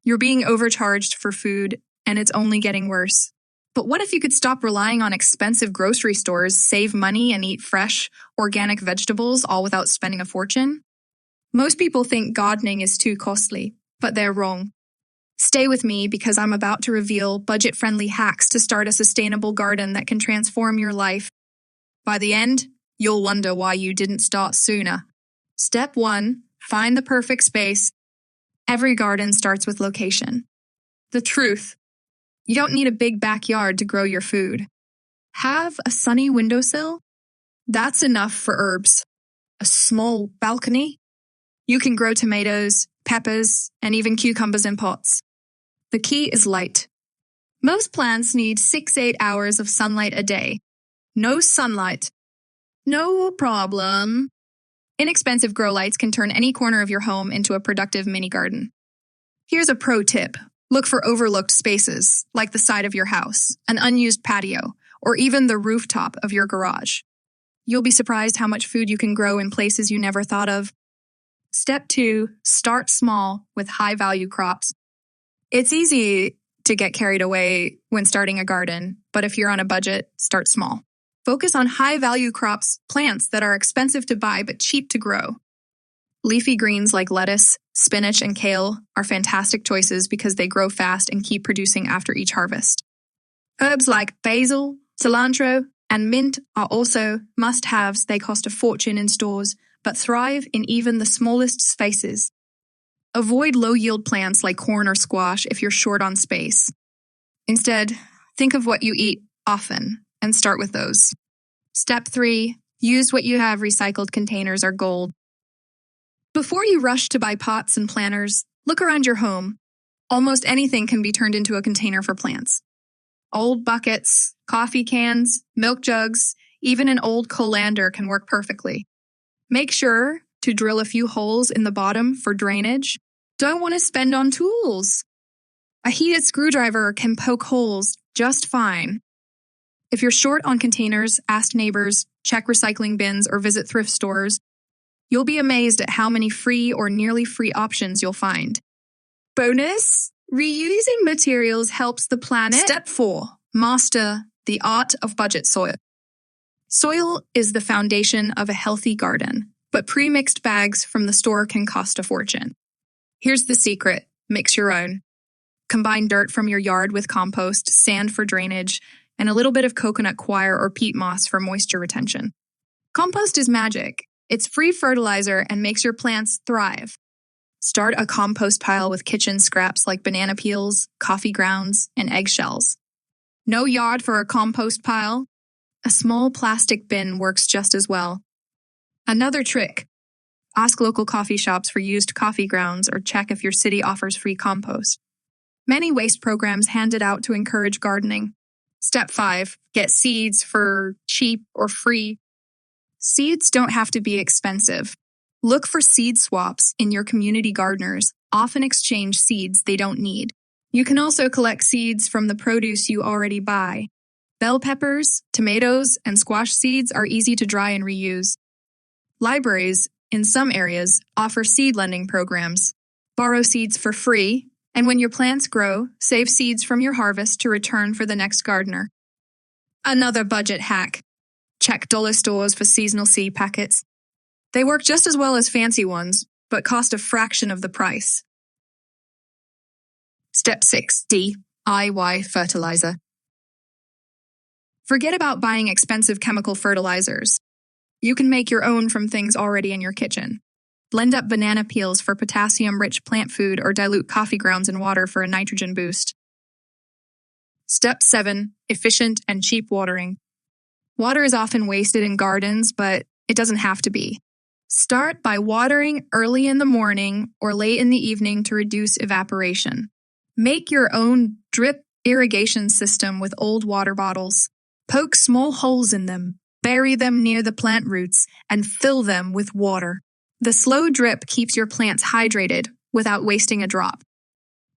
You're being overcharged for food, and it's only getting worse. But what if you could stop relying on expensive grocery stores, save money, and eat fresh, organic vegetables all without spending a fortune? Most people think gardening is too costly, but they're wrong. Stay with me because I'm about to reveal budget-friendly hacks to start a sustainable garden that can transform your life. By the end, you'll wonder why you didn't start sooner. Step 1, find the perfect space. Every garden starts with location. The truth: you don't need a big backyard to grow your food. Have a sunny windowsill? That's enough for herbs. A small balcony? You can grow tomatoes, peppers, and even cucumbers in pots. The key is light. Most plants need 6-8 hours of sunlight a day. No sunlight. No problem. Inexpensive grow lights can turn any corner of your home into a productive mini garden. Here's a pro tip. Look for overlooked spaces, like the side of your house, an unused patio, or even the rooftop of your garage. You'll be surprised how much food you can grow in places you never thought of. Step 2, start small with high-value crops. It's easy to get carried away when starting a garden, but if you're on a budget, start small. Focus on high-value crops, plants that are expensive to buy but cheap to grow. Leafy greens like lettuce, spinach, and kale are fantastic choices because they grow fast and keep producing after each harvest. Herbs like basil, cilantro, and mint are also must-haves. They cost a fortune in stores, but thrive in even the smallest spaces. Avoid low-yield plants like corn or squash if you're short on space. Instead, think of what you eat often and start with those. Step 3, use what you have. Recycled containers are gold. Before you rush to buy pots and planters, look around your home. Almost anything can be turned into a container for plants. Old buckets, coffee cans, milk jugs, even an old colander can work perfectly. Make sure to drill a few holes in the bottom for drainage. Don't want to spend on tools. A heated screwdriver can poke holes just fine. If you're short on containers, ask neighbors, check recycling bins, or visit thrift stores. You'll be amazed at how many free or nearly free options you'll find. Bonus: reusing materials helps the planet. Step 4, master the art of budget soil. Soil is the foundation of a healthy garden, but pre-mixed bags from the store can cost a fortune. Here's the secret: mix your own. Combine dirt from your yard with compost, sand for drainage, and a little bit of coconut coir or peat moss for moisture retention. Compost is magic. It's free fertilizer and makes your plants thrive. Start a compost pile with kitchen scraps like banana peels, coffee grounds, and eggshells. No yard for a compost pile? A small plastic bin works just as well. Another trick: ask local coffee shops for used coffee grounds or check if your city offers free compost. Many waste programs hand it out to encourage gardening. Step 5, get seeds for cheap or free. Seeds don't have to be expensive. Look for seed swaps in your community. Gardeners often exchange seeds they don't need. You can also collect seeds from the produce you already buy. Bell peppers, tomatoes, and squash seeds are easy to dry and reuse. Libraries, in some areas, offer seed lending programs. Borrow seeds for free, and when your plants grow, save seeds from your harvest to return for the next gardener. Another budget hack: check dollar stores for seasonal seed packets. They work just as well as fancy ones, but cost a fraction of the price. Step 6, DIY fertilizer. Forget about buying expensive chemical fertilizers. You can make your own from things already in your kitchen. Blend up banana peels for potassium-rich plant food or dilute coffee grounds in water for a nitrogen boost. Step 7, efficient and cheap watering. Water is often wasted in gardens, but it doesn't have to be. Start by watering early in the morning or late in the evening to reduce evaporation. Make your own drip irrigation system with old water bottles. Poke small holes in them, bury them near the plant roots, and fill them with water. The slow drip keeps your plants hydrated without wasting a drop.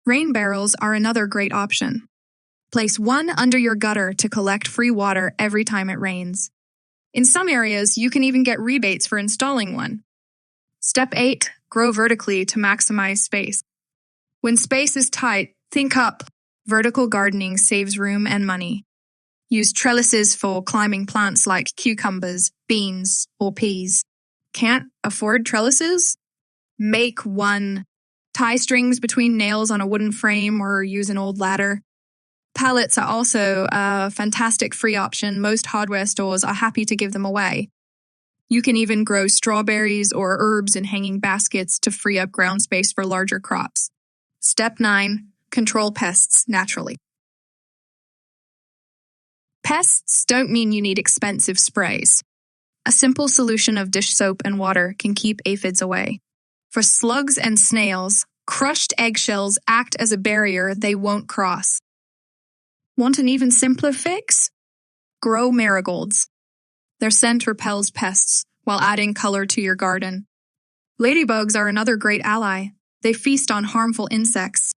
Rain barrels are another great option. Place one under your gutter to collect free water every time it rains. In some areas, you can even get rebates for installing one. Step 8, grow vertically to maximize space. When space is tight, think up. Vertical gardening saves room and money. Use trellises for climbing plants like cucumbers, beans, or peas. Can't afford trellises? Make one. Tie strings between nails on a wooden frame or use an old ladder. Pallets are also a fantastic free option. Most hardware stores are happy to give them away. You can even grow strawberries or herbs in hanging baskets to free up ground space for larger crops. Step 9. Control pests naturally. Pests don't mean you need expensive sprays. A simple solution of dish soap and water can keep aphids away. For slugs and snails, crushed eggshells act as a barrier they won't cross. Want an even simpler fix? Grow marigolds. Their scent repels pests while adding color to your garden. Ladybugs are another great ally. They feast on harmful insects.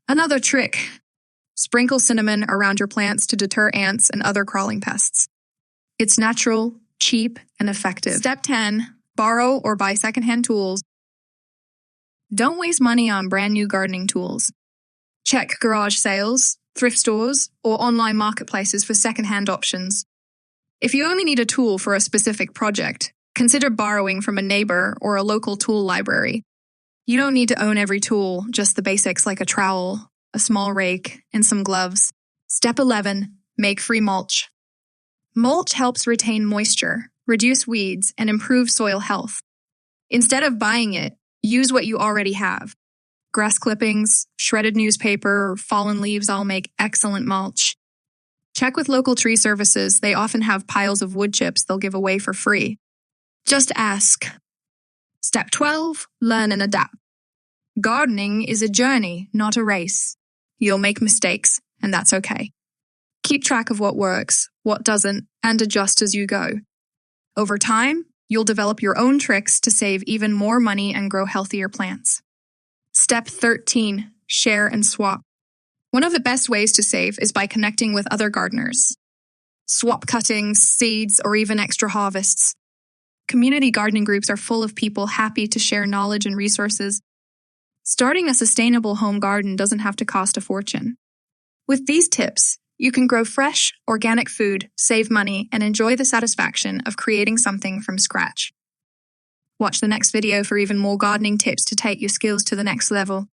Another trick: sprinkle cinnamon around your plants to deter ants and other crawling pests. It's natural, cheap, and effective. Step 10. Borrow or buy secondhand tools. Don't waste money on brand new gardening tools. Check garage sales, thrift stores, or online marketplaces for secondhand options. If you only need a tool for a specific project, consider borrowing from a neighbor or a local tool library. You don't need to own every tool, just the basics like a trowel, a small rake, and some gloves. Step 11. Make free mulch. Mulch helps retain moisture, reduce weeds, and improve soil health. Instead of buying it, use what you already have. Grass clippings, shredded newspaper, or fallen leaves all make excellent mulch. Check with local tree services. They often have piles of wood chips they'll give away for free. Just ask. Step 12. Learn and adapt. Gardening is a journey, not a race. You'll make mistakes, and that's okay. Keep track of what works, what doesn't, and adjust as you go. Over time, you'll develop your own tricks to save even more money and grow healthier plants. Step 13. Share and swap. One of the best ways to save is by connecting with other gardeners. Swap cuttings, seeds, or even extra harvests. Community gardening groups are full of people happy to share knowledge and resources. Starting a sustainable home garden doesn't have to cost a fortune. With these tips, you can grow fresh, organic food, save money, and enjoy the satisfaction of creating something from scratch. Watch the next video for even more gardening tips to take your skills to the next level.